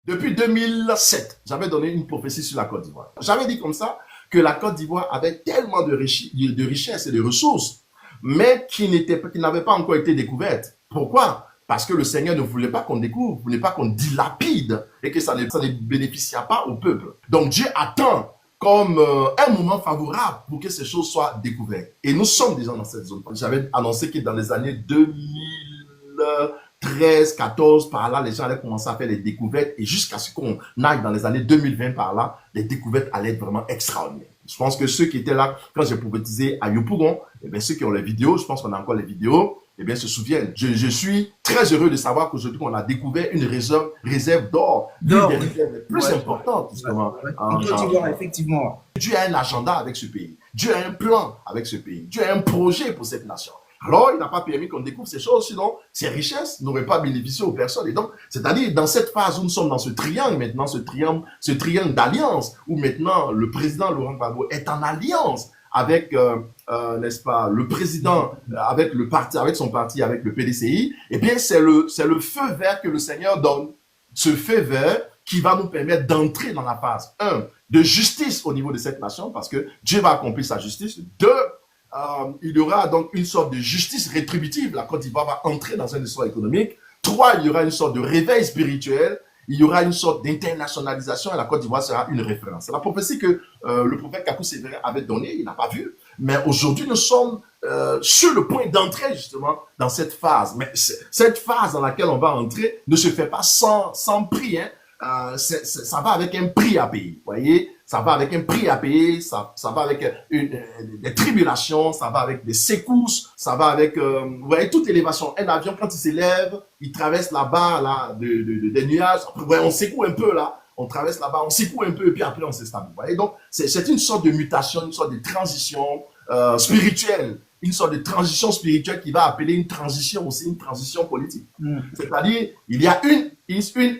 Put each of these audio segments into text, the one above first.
Depuis 2007, j'avais donné une prophétie sur la Côte d'Ivoire. J'avais dit comme ça que la Côte d'Ivoire avait tellement de richesses et de ressources, mais qui n'avaient pas encore été découvertes. Pourquoi? Parce que le Seigneur ne voulait pas qu'on découvre, ne voulait pas qu'on dilapide et que ça ne bénéficia pas au peuple. Donc Dieu attend comme un moment favorable pour que ces choses soient découvertes. Et nous sommes déjà dans cette zone. J'avais annoncé que dans les années 2013, 14, par là, les gens allaient commencer à faire des découvertes et jusqu'à ce qu'on aille dans les années 2020 par là, les découvertes allaient être vraiment extraordinaires. Je pense que ceux qui étaient là quand j'ai prophétisé à Yopougon, eh bien, ceux qui ont les vidéos, je pense qu'on a encore les vidéos, eh bien, se souviennent. Je suis très heureux de savoir qu'aujourd'hui, on a découvert une réserve d'or, l'une des réserves les plus importantes, justement. En Côte d'Ivoire, effectivement. Dieu a un agenda avec ce pays. Dieu a un plan avec ce pays. Dieu a un projet pour cette nation. Alors, il n'a pas permis qu'on découvre ces choses, sinon ces richesses n'auraient pas bénéficié aux personnes. Et donc, c'est-à-dire, dans cette phase où nous sommes dans ce triangle, maintenant, ce triangle d'alliance, où maintenant le président Laurent Gbagbo est en alliance avec, n'est-ce pas, le président, avec le parti, avec son parti, avec le PDCI, eh bien, c'est le feu vert que le Seigneur donne. Ce feu vert qui va nous permettre d'entrer dans la phase 1 de justice au niveau de cette nation, parce que Dieu va accomplir sa justice. 2, il y aura donc une sorte de justice rétributive. La Côte d'Ivoire va entrer dans un essor économique. 3, il y aura une sorte de réveil spirituel. Il y aura une sorte d'internationalisation et la Côte d'Ivoire sera une référence. C'est la prophétie que le prophète Kakou Sévérin avait donnée, il n'a pas vu. Mais aujourd'hui, nous sommes sur le point d'entrer justement dans cette phase. Mais cette phase dans laquelle on va entrer ne se fait pas sans prix. Hein. Ça va avec un prix à payer, vous voyez, ça va avec un prix à payer, ça va avec des tribulations, ça va avec des secousses, ça va avec, vous voyez, toute élévation. Un avion, quand il s'élève, il traverse la barre là, des nuages, après, ouais, on secoue un peu là, on traverse la barre, on secoue un peu, et puis après on s'établit, vous voyez. Donc, c'est une sorte de mutation, une sorte de transition spirituelle, une sorte de transition spirituelle qui va appeler une transition aussi, une transition politique. C'est-à-dire, il y a une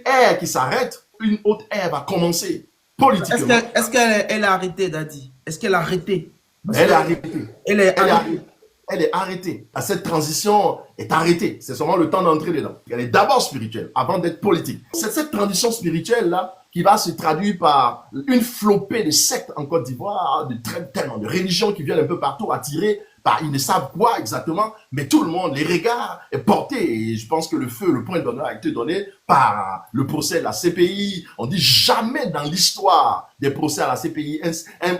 ère qui s'arrête, une autre ère va commencer politiquement. Est-ce qu'elle a arrêté, Dadi? Est-ce qu'elle a arrêté? Elle est arrêtée. Elle est arrêtée. Elle est arrêtée. Cette transition est arrêtée. C'est seulement le temps d'entrer dedans. Elle est d'abord spirituelle, avant d'être politique. C'est cette transition spirituelle-là qui va se traduire par une flopée de sectes en Côte d'Ivoire, tellement de religions qui viennent un peu partout attirer par ils ne savent quoi exactement, mais tout le monde, les regards est porté. Et je pense que le point d'honneur a été donné par le procès de la CPI. On dit jamais dans l'histoire des procès à la CPI,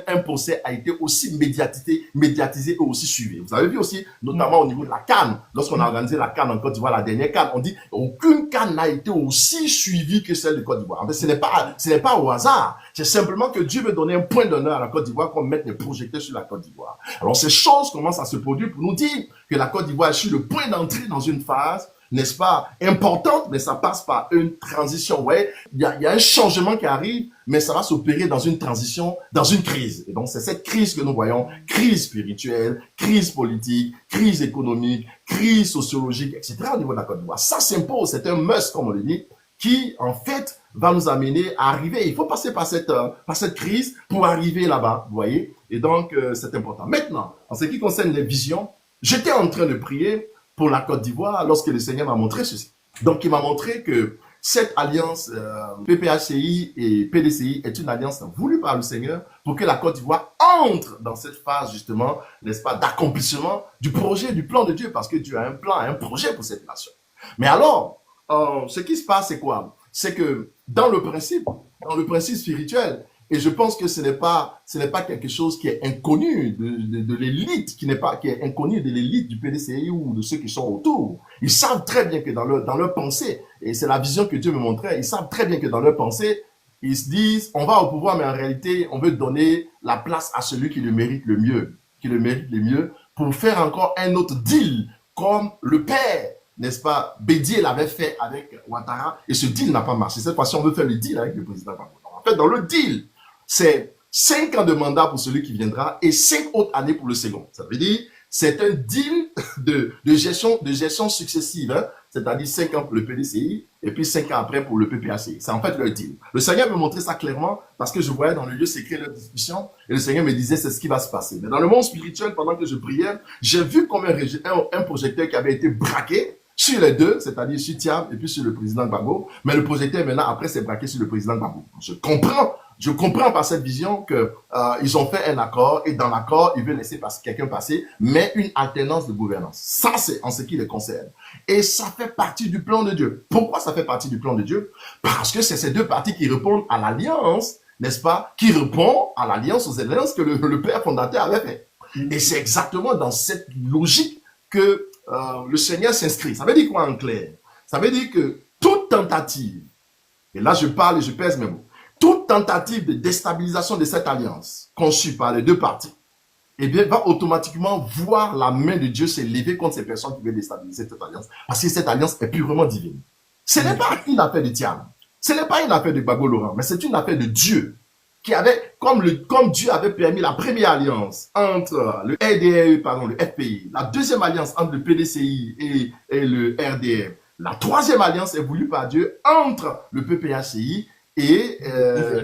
un procès a été aussi médiatisé et aussi suivi. Vous avez vu aussi, notamment au niveau de la CAN, lorsqu'on a organisé la CAN en Côte d'Ivoire, la dernière CAN, on dit aucune CAN n'a été aussi suivie que celle de Côte d'Ivoire. En fait, ce n'est pas au hasard. C'est simplement que Dieu veut donner un point d'honneur à la Côte d'Ivoire, qu'on mette des projecteurs sur la Côte d'Ivoire. Alors, ces choses commencent à se produire pour nous dire que la Côte d'Ivoire est sur le point d'entrer dans une phase, n'est-ce pas, importante, mais ça passe par une transition. Ouais, il y a un changement qui arrive, mais ça va s'opérer dans une transition, dans une crise. Et donc, c'est cette crise que nous voyons, crise spirituelle, crise politique, crise économique, crise sociologique, etc. au niveau de la Côte d'Ivoire. Ça s'impose, c'est un must, comme on le dit, qui, en fait, va nous amener à arriver. Il faut passer par cette crise pour arriver là-bas, vous voyez. Et donc, c'est important. Maintenant, en ce qui concerne les visions, j'étais en train de prier pour la Côte d'Ivoire lorsque le Seigneur m'a montré ceci. Donc, il m'a montré que cette alliance PPHCI et PDCI est une alliance voulue par le Seigneur pour que la Côte d'Ivoire entre dans cette phase, justement, n'est-ce pas, d'accomplissement du projet, du plan de Dieu, parce que Dieu a un plan, un projet pour cette nation. Mais alors, ce qui se passe, c'est quoi? C'est que dans le principe spirituel, et je pense que ce n'est pas quelque chose qui est inconnu de l'élite, qui est inconnu de l'élite du PDCI ou de ceux qui sont autour. Ils savent très bien que dans leur pensée, et c'est la vision que Dieu me montrait, ils savent très bien que dans leur pensée, ils se disent, on va au pouvoir, mais en réalité, on veut donner la place à celui qui le mérite le mieux, pour faire encore un autre deal, comme le père, n'est-ce pas, Bédier l'avait fait avec Ouattara, et ce deal n'a pas marché. Cette fois-ci, on veut faire le deal avec le président Gbagbo. En fait, dans le deal, c'est 5 ans de mandat pour celui qui viendra et 5 autres années pour le second. Ça veut dire, c'est un deal de gestion successive, hein? C'est-à-dire 5 ans pour le PDCI et puis 5 ans après pour le PPHCI. C'est en fait le deal. Le Seigneur me montrait ça clairement parce que je voyais dans le lieu secret leur discussion et le Seigneur me disait c'est ce qui va se passer. Mais dans le monde spirituel, pendant que je priais, j'ai vu comme un projecteur qui avait été braqué sur les deux, c'est-à-dire sur Thiam et puis sur le président Gbagbo, mais le projecteur maintenant après s'est braqué sur le président Gbagbo. Je comprends par cette vision que ils ont fait un accord et dans l'accord, ils veulent laisser quelqu'un passer, mais une alternance de gouvernance. Ça, c'est en ce qui les concerne. Et ça fait partie du plan de Dieu. Pourquoi ça fait partie du plan de Dieu? Parce que c'est ces deux partis qui répondent à l'alliance, n'est-ce pas? Qui répond à l'alliance, aux alliances que le père fondateur avait fait. Et c'est exactement dans cette logique que le Seigneur s'inscrit. Ça veut dire quoi en clair? Ça veut dire que toute tentative, et là je parle et je pèse mes mots, toute tentative de déstabilisation de cette alliance conçue par les deux parties, eh bien, va automatiquement voir la main de Dieu s'élever contre ces personnes qui veulent déstabiliser cette alliance, parce que cette alliance est purement divine. Ce n'est pas une affaire de Thiam, ce n'est pas une affaire de Gbagbo Laurent, mais c'est une affaire de Dieu, qui avait, comme Dieu avait permis la première alliance entre le RDR, pardon, le FPI, la deuxième alliance entre le PDCI et le RDR, la troisième alliance est voulue par Dieu entre le PPHCI et le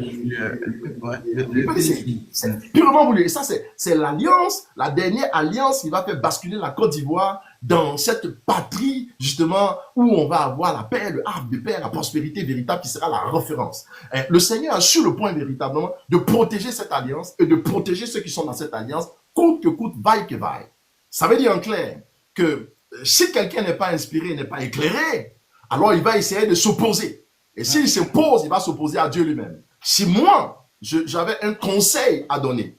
PDCI. C'est purement voulu. Et ça, c'est l'alliance, la dernière alliance qui va faire basculer la Côte d'Ivoire dans cette patrie, justement, où on va avoir la paix, le havre de paix, la prospérité véritable qui sera la référence. Et le Seigneur a sur le point véritablement de protéger cette alliance et de protéger ceux qui sont dans cette alliance, coûte que coûte, vaille que vaille. Ça veut dire en clair que si quelqu'un n'est pas inspiré, n'est pas éclairé, alors il va essayer de s'opposer. Et s'il s'oppose, il va s'opposer à Dieu lui-même. Si moi, j'avais un conseil à donner,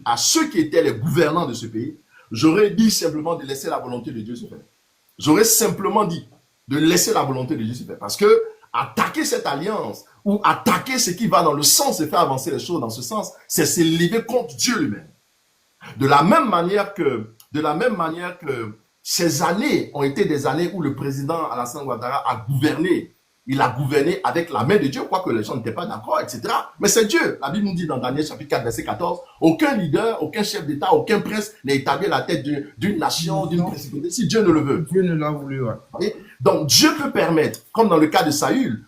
à ceux qui étaient les gouvernants de ce pays, j'aurais dit simplement de laisser la volonté de Dieu se faire. J'aurais simplement dit de laisser la volonté de Dieu se faire. Parce que attaquer cette alliance ou attaquer ce qui va dans le sens de faire avancer les choses dans ce sens, c'est s'élever contre Dieu lui-même. De la même manière que ces années ont été des années où le président Alassane Ouattara a gouverné. Il a gouverné avec la main de Dieu, quoique les gens n'étaient pas d'accord, etc. Mais c'est Dieu. La Bible nous dit dans Daniel chapitre 4, verset 14, aucun leader, aucun chef d'État, aucun prince n'est établi à la tête d'une nation, d'une principauté, si Dieu ne le veut. Dieu ne l'a voulu, ouais. Donc Dieu peut permettre, comme dans le cas de Saül,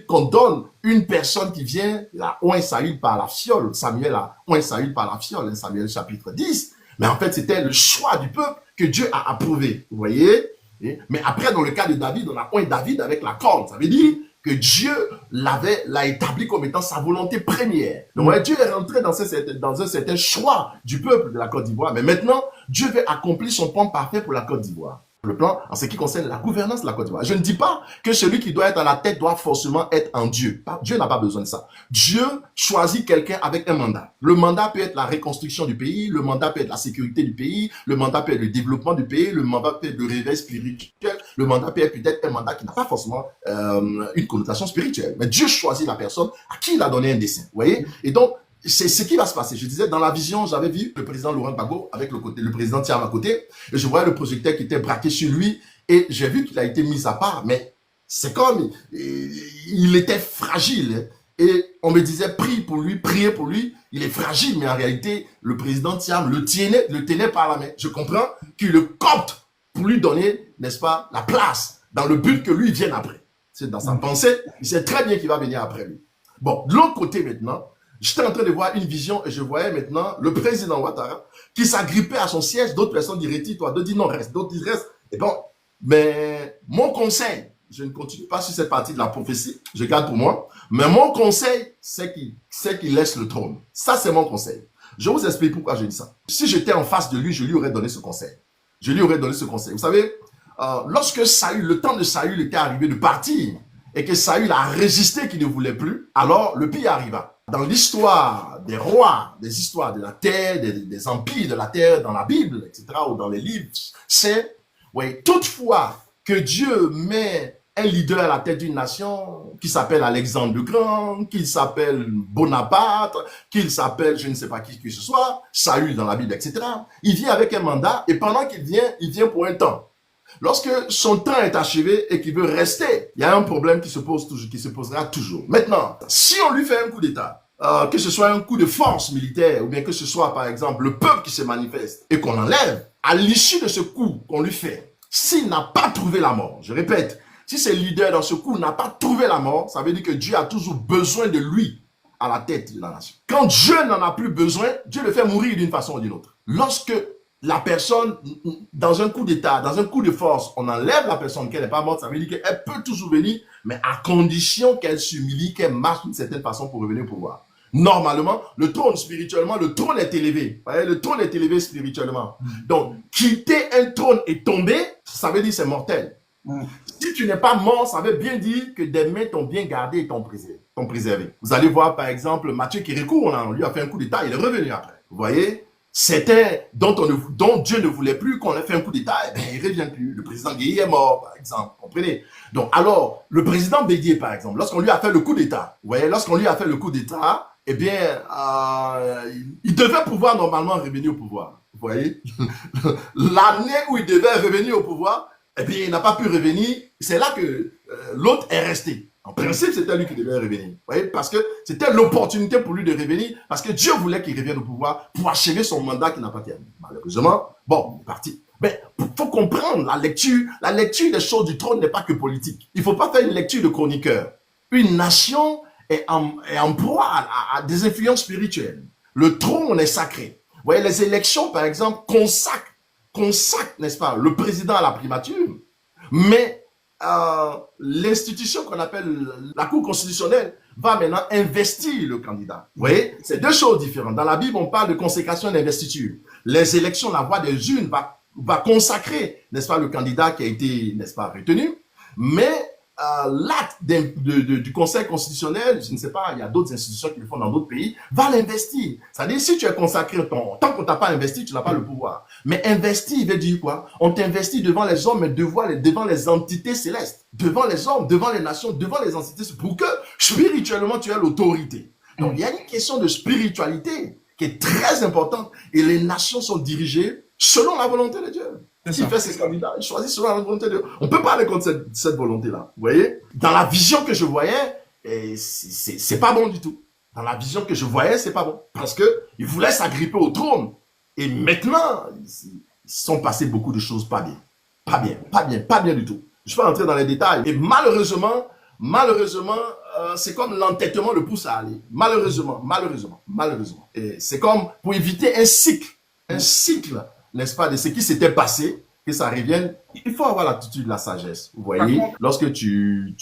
qu'on donne une personne qui vient, la oint Saül par la fiole. Samuel a oint Saül par la fiole, Samuel chapitre 10. Mais en fait, c'était le choix du peuple que Dieu a approuvé. Vous voyez? Mais après, dans le cas de David, on a oint David avec la corde. Ça veut dire que Dieu l'a établi comme étant sa volonté première. Donc, Dieu est rentré dans un certain choix du peuple de la Côte d'Ivoire. Mais maintenant, Dieu veut accomplir son plan parfait pour la Côte d'Ivoire. Le plan en ce qui concerne la gouvernance de la Côte d'Ivoire. Je ne dis pas que celui qui doit être à la tête doit forcément être en Dieu. Dieu n'a pas besoin de ça. Dieu choisit quelqu'un avec un mandat. Le mandat peut être la reconstruction du pays, le mandat peut être la sécurité du pays, le mandat peut être le développement du pays, le mandat peut être le réveil spirituel, le mandat peut être peut-être un mandat qui n'a pas forcément une connotation spirituelle. Mais Dieu choisit la personne à qui il a donné un dessein. Vous voyez? Et donc, c'est ce qui va se passer. Je disais, dans la vision, j'avais vu le président Laurent Gbagbo avec le président Thiam à côté, et je voyais le projecteur qui était braqué sur lui, et j'ai vu qu'il a été mis à part, mais c'est comme, il était fragile, et on me disait, priez pour lui, il est fragile, mais en réalité, le président Thiam le tenait par la main. Je comprends qu'il le copte pour lui donner, n'est-ce pas, la place, dans le but que lui vienne après. C'est dans sa pensée, il sait très bien qu'il va venir après lui. Bon, de l'autre côté maintenant, j'étais en train de voir une vision et je voyais maintenant le président Ouattara qui s'agrippait à son siège. D'autres personnes diraient, toi, d'autres disent non, reste, d'autres disent reste. Et bon, mais mon conseil, je ne continue pas sur cette partie de la prophétie, je garde pour moi, mais mon conseil, c'est qu'il laisse le trône. Ça, c'est mon conseil. Je vous explique pourquoi je dis ça. Si j'étais en face de lui, je lui aurais donné ce conseil. Vous savez, lorsque Saül, le temps de Saül était arrivé de partir, et que Saül a résisté qu'il ne voulait plus, alors le pire arriva. Dans l'histoire des rois, des histoires de la terre, des empires de la terre, dans la Bible, etc., ou dans les livres, c'est, oui, toutefois que Dieu met un leader à la tête d'une nation qui s'appelle Alexandre le Grand, qu'il s'appelle Bonaparte, qu'il s'appelle je ne sais pas qui que ce soit, Saül dans la Bible, etc. Il vient avec un mandat et pendant qu'il vient, il vient pour un temps. Lorsque son temps est achevé et qu'il veut rester, il y a un problème qui se posera toujours. Maintenant, si on lui fait un coup d'État, que ce soit un coup de force militaire ou bien que ce soit par exemple le peuple qui se manifeste et qu'on enlève, à l'issue de ce coup qu'on lui fait, s'il n'a pas trouvé la mort, je répète, si ce leader dans ce coup n'a pas trouvé la mort, ça veut dire que Dieu a toujours besoin de lui à la tête de la nation. Quand Dieu n'en a plus besoin, Dieu le fait mourir d'une façon ou d'une autre. Lorsque la personne, dans un coup d'état, dans un coup de force, on enlève la personne qu'elle n'est pas morte, ça veut dire qu'elle peut toujours venir, mais à condition qu'elle s'humilie, qu'elle marche d'une certaine façon pour revenir au pouvoir. Normalement, le trône spirituellement, le trône est élevé. Vous voyez, le trône est élevé spirituellement. Donc, quitter un trône et tomber, ça veut dire c'est mortel. Si tu n'es pas mort, ça veut bien dire que des mains t'ont bien gardé et t'ont préservé. Vous allez voir, par exemple, Mathieu Kérékou, on lui a fait un coup d'état, il est revenu après. Vous voyez, c'était dont Dieu ne voulait plus qu'on ait fait un coup d'état, eh bien, il ne revient plus. Le président Gueye est mort, par exemple. Comprenez? Donc, alors, le président Bédié, par exemple, lorsqu'on lui a fait le coup d'état, vous voyez, lorsqu'on lui a fait le coup d'état, eh bien, il devait pouvoir normalement revenir au pouvoir. Vous voyez? L'année où il devait revenir au pouvoir, eh bien, il n'a pas pu revenir. C'est là que l'autre est resté. En principe, c'était lui qui devait revenir. Vous voyez? Parce que c'était l'opportunité pour lui de revenir, parce que Dieu voulait qu'il revienne au pouvoir pour achever son mandat qui n'a pas terminé. Malheureusement, bon, il est parti. Mais il faut comprendre la lecture des choses du trône n'est pas que politique. Il ne faut pas faire une lecture de chroniqueur. Une nation est en proie à des influences spirituelles. Le trône est sacré. Vous voyez, les élections, par exemple, consacrent, n'est-ce pas, le président à la primature, mais l'institution qu'on appelle la Cour constitutionnelle va maintenant investir le candidat. Vous voyez, c'est deux choses différentes. Dans la Bible, on parle de consécration et d'investiture. Les élections, la voix des urnes va consacrer, n'est-ce pas, le candidat qui a été, n'est-ce pas, retenu, mais l'acte du Conseil constitutionnel, je ne sais pas, il y a d'autres institutions qui le font dans d'autres pays, va l'investir. C'est-à-dire, si tu es consacré, tant qu'on t'a pas investi, tu n'as pas le pouvoir. Mais investir, il veut dire quoi? On t'investit devant les hommes, mais devant les entités célestes. Devant les hommes, devant les nations, devant les entités, pour que spirituellement tu aies l'autorité. Donc, il y a une question de spiritualité qui est très importante et les nations sont dirigées selon la volonté de Dieu. S'il fait ses candidats, il choisit selon la volonté de Dieu. On ne peut pas aller contre cette volonté-là. Vous voyez? Dans la vision que je voyais, c'est pas bon du tout. Dans la vision que je voyais, c'est pas bon. Parce qu'ils voulaient s'agripper au trône. Et maintenant, ils sont passés beaucoup de choses pas bien. Pas bien du tout. Je ne vais pas entrer dans les détails. Et malheureusement, c'est comme l'entêtement le pousse à aller. Malheureusement. Et c'est comme pour éviter un cycle, n'est-ce pas, de ce qui s'était passé, que ça revienne. Il faut avoir l'attitude de la sagesse. Vous voyez, lorsque tu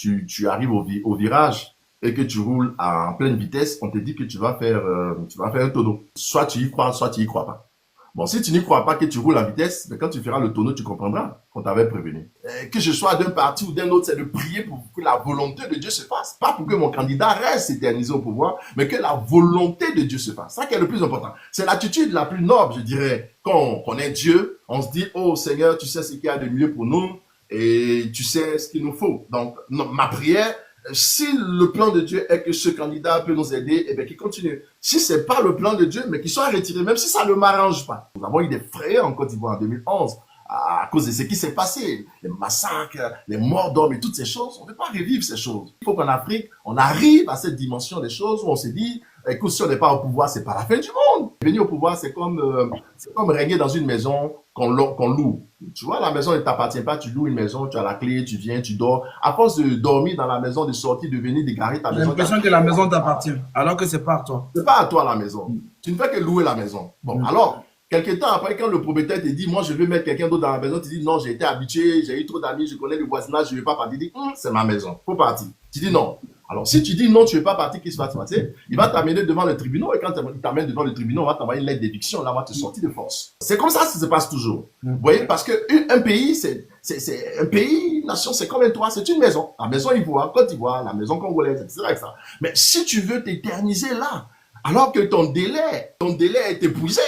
arrives au virage et que tu roules en pleine vitesse, on te dit que tu vas faire un tonneau. Soit tu y crois, soit tu y crois pas. Bon, si tu n'y crois pas que tu roules en vitesse, mais quand tu feras le tonneau, tu comprendras qu'on t'avait prévenu. Que je sois d'un parti ou d'un autre, c'est de prier pour que la volonté de Dieu se fasse. Pas pour que mon candidat reste éternisé au pouvoir, mais que la volonté de Dieu se fasse. C'est ça qui est le plus important. C'est l'attitude la plus noble, je dirais. Quand on connaît Dieu, on se dit, oh Seigneur, tu sais ce qu'il y a de mieux pour nous et tu sais ce qu'il nous faut. Donc, ma prière, si le plan de Dieu est que ce candidat peut nous aider, eh bien, qu'il continue. Si c'est pas le plan de Dieu, mais qu'il soit retiré, même si ça ne m'arrange pas. Nous avons eu des frayeurs en Côte d'Ivoire en 2011 à cause de ce qui s'est passé, les massacres, les morts d'hommes et toutes ces choses. On ne peut pas revivre ces choses. Il faut qu'en Afrique, on arrive à cette dimension des choses où on se dit, écoute, si on n'est pas au pouvoir, c'est pas la fin du monde. Venir au pouvoir, c'est comme régner dans une maison qu'on loue. Tu vois, la maison ne t'appartient pas, tu loues une maison, tu as la clé, tu viens, tu dors. À force de dormir dans la maison, de sortir, de venir, de garer ta maison. J'ai l'impression que la maison t'appartient, alors que c'est pas à toi. C'est pas à toi la maison. Tu ne fais que louer la maison. Bon, alors, quelque temps après, quand le propriétaire te dit, moi, je veux mettre quelqu'un d'autre dans la maison, tu dis, non, j'ai été habitué, j'ai eu trop d'amis, je connais le voisinage, je ne vais pas partir. Il dit, c'est ma maison, faut partir. Tu dis non. Alors, si tu dis non, tu ne veux pas partir, qu'est-ce qui va se passer? Il va t'amener devant le tribunal, et quand il t'amène devant le tribunal, on va t'envoyer une lettre d'éviction, là, on va te sortir de force. C'est comme ça que ça se passe toujours. Vous voyez, parce qu'un pays, c'est un pays, une nation, c'est comme un toit, c'est une maison. La maison Ivoire, Côte d'Ivoire, la maison congolaise, etc. Mais si tu veux t'éterniser là, alors que ton délai est épuisé,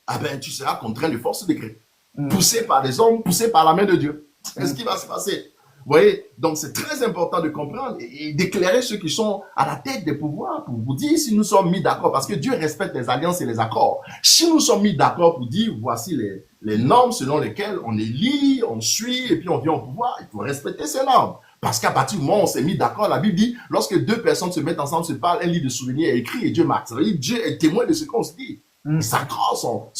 ah ben, tu seras contraint de force de gré. Poussé par des hommes, poussé par la main de Dieu. C'est ce qui va se passer. Vous voyez, donc c'est très important de comprendre et d'éclairer ceux qui sont à la tête des pouvoirs pour vous dire si nous sommes mis d'accord, parce que Dieu respecte les alliances et les accords. Si nous sommes mis d'accord pour dire voici les normes selon lesquelles on élit, on suit et puis on vient au pouvoir, il faut respecter ces normes. Parce qu'à partir du moment où on s'est mis d'accord, la Bible dit, lorsque deux personnes se mettent ensemble, se parlent, un livre de souvenirs est écrit et Dieu marque. Ça veut dire Dieu est témoin de ce qu'on se dit. Les accords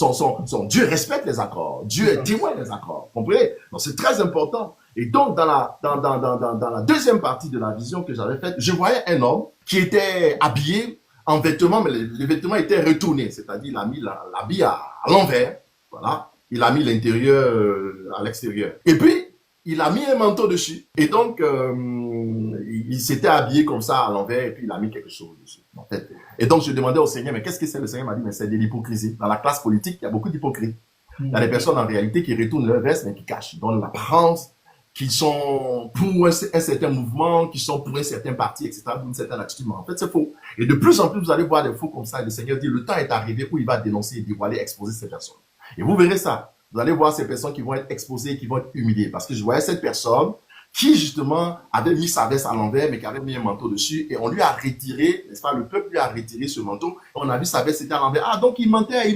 Dieu respecte les accords. Dieu est témoin des accords. Vous comprenez? Donc c'est très important. Et donc, dans la deuxième partie de la vision que j'avais faite, je voyais un homme qui était habillé en vêtements, mais les vêtements étaient retournés. C'est-à-dire, il a mis l'habit à l'envers. Voilà. il a mis l'intérieur à l'extérieur. Et puis, il a mis un manteau dessus. Et donc, il s'était habillé comme ça à l'envers et puis il a mis quelque chose dessus. En fait. Et donc, je demandais au Seigneur, mais qu'est-ce que c'est? Le Seigneur m'a dit, mais c'est de l'hypocrisie. Dans la classe politique, il y a beaucoup d'hypocrites. Il y a des personnes en réalité qui retournent leur veste, mais qui cachent, qui donnent l'apparence, qui sont pour un certain mouvement, qui sont pour un certain parti, etc., d'une certaine attitude. Mais en fait, c'est faux. Et de plus en plus, vous allez voir des faux comme ça. Et le Seigneur dit, le temps est arrivé où il va dénoncer, dévoiler, exposer ces personnes. Et vous verrez ça. Vous allez voir ces personnes qui vont être exposées, qui vont être humiliées. Parce que je voyais cette personne qui, justement, avait mis sa veste à l'envers, mais qui avait mis un manteau dessus. Et on lui a retiré, n'est-ce pas, le peuple lui a retiré ce manteau. Et on a vu sa veste était à l'envers. Ah, donc il mentait.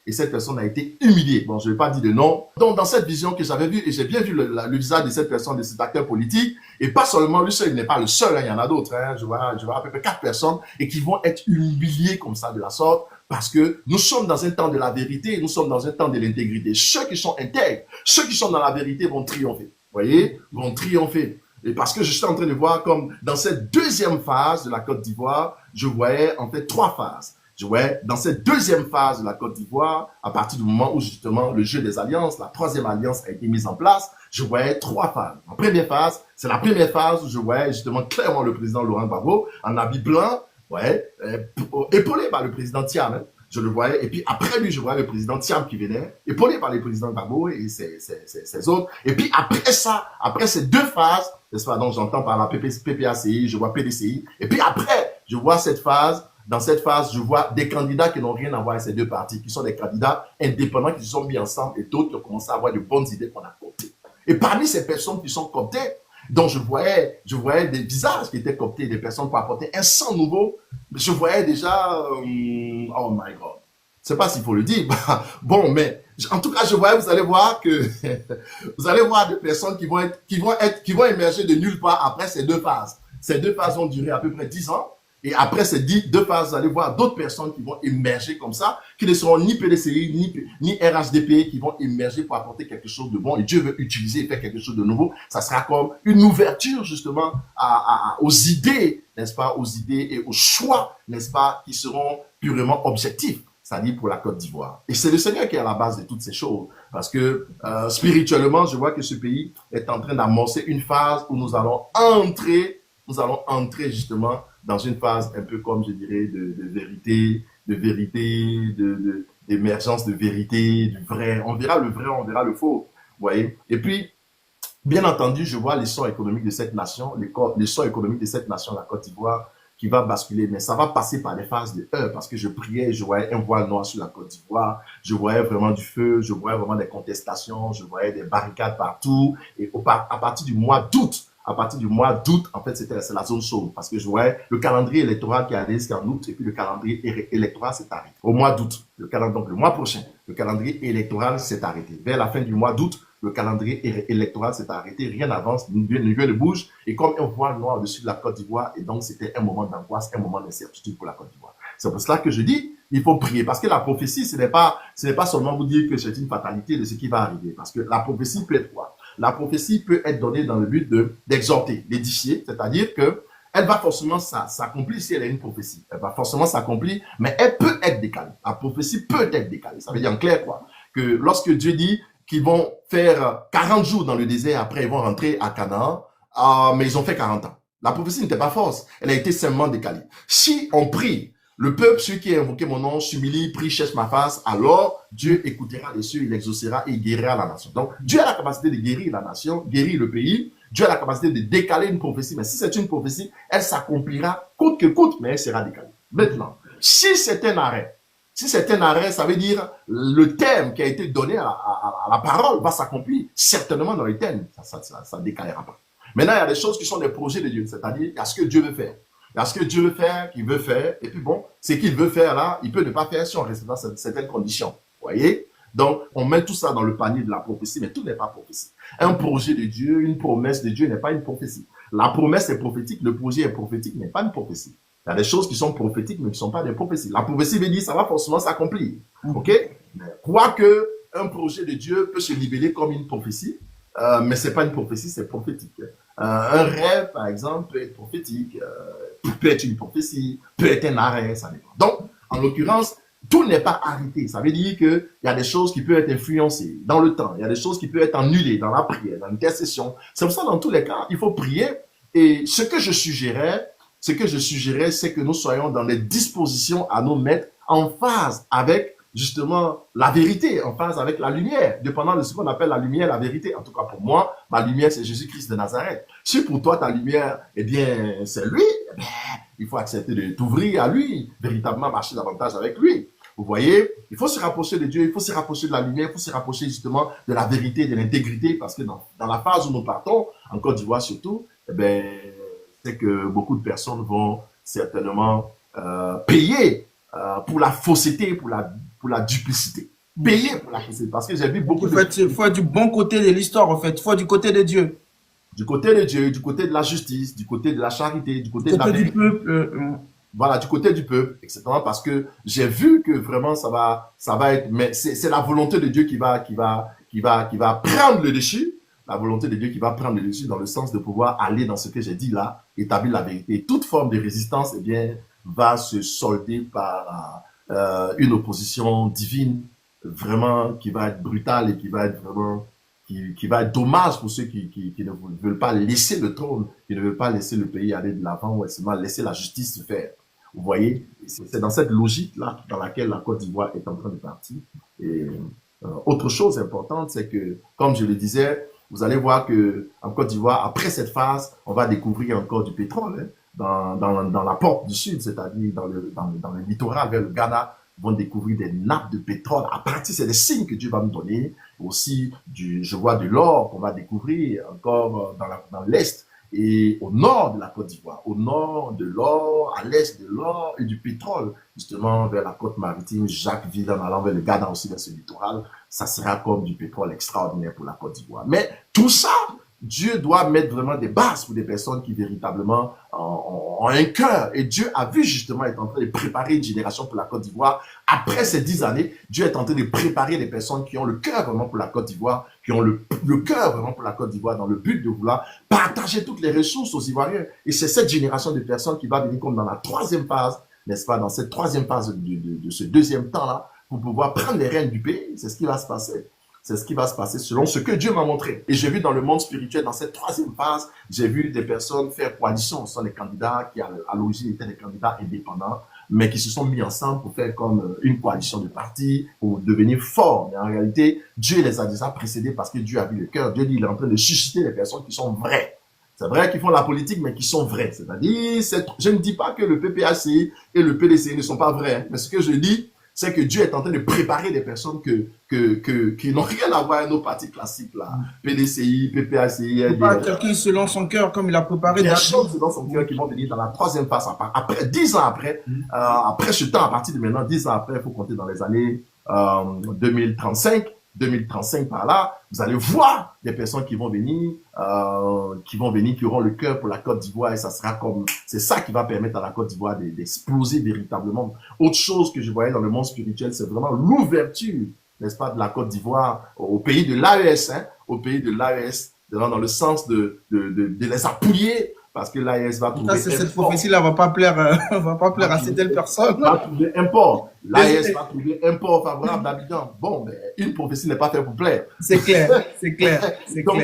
Et cette personne a été humiliée. Bon, je ne vais pas dire de nom. Donc, dans cette vision que j'avais vue, et j'ai bien vu le visage de cette personne, de cet acteur politique, et pas seulement lui seul, il n'est pas le seul, hein, il y en a d'autres. Hein, je vois à peu près 4 personnes, et qui vont être humiliées comme ça, de la sorte, parce que nous sommes dans un temps de la vérité, nous sommes dans un temps de l'intégrité. Ceux qui sont intègres, ceux qui sont dans la vérité vont triompher. Vous voyez, vont triompher. Et parce que je suis en train de voir comme dans cette deuxième phase de la Côte d'Ivoire, je voyais en fait 3 phases. Je voyais dans cette deuxième phase de la Côte d'Ivoire, à partir du moment où justement le jeu des alliances, la 3e alliance a été mise en place, je voyais 3 phases. En première phase, c'est la première phase où je voyais justement clairement le président Laurent Gbagbo en habit blanc, ouais, épaulé par le président Thiam. Hein. Je le voyais, et puis après lui, je voyais le président Thiam qui venait, épaulé par le président Gbagbo et ses autres. Et puis après ça, après ces 2 phases, n'est-ce pas, donc j'entends par la PPACI, je vois PDCI, et puis après, je vois cette phase. Dans cette phase, je vois des candidats qui n'ont rien à voir avec ces 2 partis, qui sont des candidats indépendants qui se sont mis ensemble et d'autres qui ont commencé à avoir de bonnes idées qu'on a cooptées. Et parmi ces personnes qui sont cooptées, donc je voyais des visages qui étaient cooptés, des personnes pour apporter un sang nouveau. Je voyais déjà, oh my God. Je sais pas s'il faut le dire. Bon, mais en tout cas, vous allez voir que vous allez voir des personnes qui vont émerger de nulle part après ces 2 phases. Ces 2 phases vont durer à peu près 10 ans. Et après ces 2 phases, vous allez voir d'autres personnes qui vont émerger comme ça, qui ne seront ni PDCI, ni RHDP, qui vont émerger pour apporter quelque chose de bon. Et Dieu veut utiliser et faire quelque chose de nouveau. Ça sera comme une ouverture, justement, aux idées, n'est-ce pas, aux idées et aux choix, n'est-ce pas, qui seront purement objectifs, c'est-à-dire pour la Côte d'Ivoire. Et c'est le Seigneur qui est à la base de toutes ces choses. Parce que, spirituellement, je vois que ce pays est en train d'amorcer une phase où nous allons entrer justement dans une phase un peu comme je dirais d'émergence de vérité, du vrai. On verra le vrai, on verra le faux. Vous voyez. Et puis, bien entendu, je vois l'essor économique de cette nation, l'essor économique de cette nation, la Côte d'Ivoire, qui va basculer, mais ça va passer par des phases de heurts, parce que je priais, je voyais un voile noir sur la Côte d'Ivoire, je voyais vraiment du feu, je voyais vraiment des contestations, je voyais des barricades partout, et à partir du mois d'août, en fait, c'est la zone chaude, parce que je voyais le calendrier électoral qui arrive jusqu'en août, et puis le calendrier électoral s'est arrêté. Au mois d'août, donc le mois prochain, le calendrier électoral s'est arrêté. Vers la fin du mois d'août, le calendrier électoral s'est arrêté, rien n'avance, rien ne bouge, et comme un voile noir au-dessus de la Côte d'Ivoire, et donc c'était un moment d'angoisse, un moment d'incertitude pour la Côte d'Ivoire. C'est pour cela que je dis, il faut prier, parce que la prophétie, ce n'est pas seulement vous dire que c'est une fatalité de ce qui va arriver, parce que la prophétie peut être quoi? La prophétie peut être donnée dans le but d'exhorter, d'édifier, c'est-à-dire que elle va forcément s'accomplir si elle est une prophétie. Elle va forcément s'accomplir, mais elle peut être décalée. La prophétie peut être décalée. Ça veut dire en clair quoi? Que lorsque Dieu dit qu'ils vont faire 40 jours dans le désert, après ils vont rentrer à Canaan, mais ils ont fait 40 ans. La prophétie n'était pas fausse, elle a été simplement décalée. Si on prie, le peuple, celui qui a invoqué mon nom, s'humilie, prie, cherche ma face, alors Dieu écoutera les cieux, il exaucera et il guérira la nation. Donc, Dieu a la capacité de guérir la nation, guérir le pays. Dieu a la capacité de décaler une prophétie, mais si c'est une prophétie, elle s'accomplira coûte que coûte, mais elle sera décalée. Maintenant, si c'est un arrêt, ça veut dire le thème qui a été donné à la parole va s'accomplir certainement dans le thème. Ça ne décalera pas. Maintenant, il y a des choses qui sont des projets de Dieu, c'est-à-dire il y a ce que Dieu veut faire. Il y a ce que Dieu veut faire, qu'il veut faire, et puis bon, ce qu'il veut faire là, il peut ne pas faire si on reste dans certaines conditions. Vous voyez? Donc, on met tout ça dans le panier de la prophétie, mais tout n'est pas prophétie. Un projet de Dieu, une promesse de Dieu n'est pas une prophétie. La promesse est prophétique, le projet est prophétique, mais pas une prophétie. Il y a des choses qui sont prophétiques, mais qui ne sont pas des prophéties. La prophétie veut dire ça va forcément s'accomplir. OK? Quoique, un projet de Dieu peut se libeller comme une prophétie, mais ce n'est pas une prophétie, c'est prophétique. Un rêve, par exemple, peut être prophétique, peut être une prophétie, peut être un arrêt, ça dépend. Donc, en l'occurrence, tout n'est pas arrêté. Ça veut dire qu'il y a des choses qui peuvent être influencées dans le temps. Il y a des choses qui peuvent être annulées dans la prière, dans l'intercession. C'est pour ça, dans tous les cas, il faut prier. Et ce que je suggérais, c'est que nous soyons dans les dispositions à nous mettre en phase avec justement la vérité, en phase avec la lumière, dépendant de ce qu'on appelle la lumière, la vérité. En tout cas, pour moi, ma lumière, c'est Jésus-Christ de Nazareth. Si pour toi, ta lumière, eh bien, c'est lui, eh bien, il faut accepter de t'ouvrir à lui, véritablement marcher davantage avec lui. Vous voyez, il faut se rapprocher de Dieu, il faut se rapprocher de la lumière, il faut se rapprocher justement de la vérité, de l'intégrité, parce que dans la phase où nous partons, en Côte d'Ivoire surtout, eh bien, c'est que beaucoup de personnes vont certainement payer pour la fausseté, pour la duplicité. Payer pour la fausseté. Parce que j'ai vu beaucoup Il faut être du bon côté de l'histoire, en fait. Il faut être du côté de Dieu. Du côté de Dieu, du côté de la justice, du côté de la charité, du côté de la Du vérité. peuple. Voilà, du côté du peuple, etc. Parce que j'ai vu que vraiment ça va être, mais c'est la volonté de Dieu qui va prendre le dessus. La volonté de Dieu qui va prendre le dessus dans le sens de pouvoir aller dans ce que j'ai dit là, établir la vérité. Toute forme de résistance, eh bien, va se solder par une opposition divine, vraiment, qui va être brutale et qui va être vraiment, qui va être dommage pour ceux qui ne veulent pas laisser le trône, qui ne veulent pas laisser le pays aller de l'avant, ou seulement laisser la justice se faire. Vous voyez, c'est dans cette logique-là dans laquelle la Côte d'Ivoire est en train de partir. Et autre chose importante, c'est que, comme je le disais, vous allez voir que en Côte d'Ivoire, après cette phase, on va découvrir encore du pétrole dans la porte du sud, c'est-à-dire dans le littoral vers le Ghana, vont découvrir des nappes de pétrole. À partir, c'est des signes que Dieu va nous donner. Aussi, je vois de l'or qu'on va découvrir encore dans l'Est et au nord de la Côte d'Ivoire. Au nord de l'or, à l'Est de l'or et du pétrole, justement vers la côte maritime, Jacques-Ville, en allant vers le Ghana aussi, vers ce littoral. Ça sera comme du pétrole extraordinaire pour la Côte d'Ivoire. Mais tout ça, Dieu doit mettre vraiment des bases pour des personnes qui véritablement ont un cœur. Et Dieu a vu justement, est en train de préparer une génération pour la Côte d'Ivoire. Après ces 10 années, Dieu est en train de préparer des personnes qui ont le cœur vraiment pour la Côte d'Ivoire, qui ont le cœur vraiment pour la Côte d'Ivoire dans le but de vouloir partager toutes les ressources aux Ivoiriens. Et c'est cette génération de personnes qui va venir comme dans la troisième phase, n'est-ce pas, dans cette troisième phase de ce deuxième temps-là, pour pouvoir prendre les rênes du pays. C'est ce qui va se passer. C'est ce qui va se passer selon ce que Dieu m'a montré. Et j'ai vu dans le monde spirituel, dans cette troisième phase, j'ai vu des personnes faire coalition. Ce sont des candidats qui, à l'origine, étaient des candidats indépendants, mais qui se sont mis ensemble pour faire comme une coalition de partis, pour devenir forts. Mais en réalité, Dieu les a déjà précédés parce que Dieu a vu le cœur. Dieu dit, il est en train de susciter des personnes qui sont vraies. C'est vrai qu'ils font la politique, mais qui sont vraies. C'est-à-dire, je ne dis pas que le PPACI et le PDCI ne sont pas vrais, mais ce que je dis, c'est que Dieu est en train de préparer des personnes qui n'ont rien à voir avec nos partis classiques, là. PDCI, PPACI. Pas quelqu'un selon son cœur, comme il a préparé. Des choses selon son cœur qui vont venir dans la troisième phase. Après, 10 ans après, après ce temps, à partir de maintenant, 10 ans après, il faut compter dans les années 2035 par là, vous allez voir des personnes qui vont venir, qui auront le cœur pour la Côte d'Ivoire et ça sera comme, c'est ça qui va permettre à la Côte d'Ivoire d'exploser véritablement. Autre chose que je voyais dans le monde spirituel, c'est vraiment l'ouverture, n'est-ce pas, de la Côte d'Ivoire au pays de l'AES, au pays de l'AES, dans le sens de les appuyer. Parce que l'AES va trouver cette prophétie-là va pas plaire à certaines personnes. Va trouver un port. L'AES va trouver un port favorable d'Abidjan. Bon, mais une prophétie n'est pas faite pour plaire. C'est clair, c'est clair. Donc,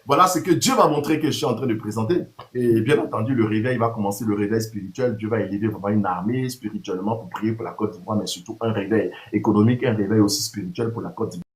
voilà ce que Dieu va montrer que je suis en train de présenter. Et bien entendu, le réveil va commencer, le réveil spirituel. Dieu va élever vraiment une armée spirituellement pour prier pour la Côte d'Ivoire, mais surtout un réveil économique, un réveil aussi spirituel pour la Côte d'Ivoire.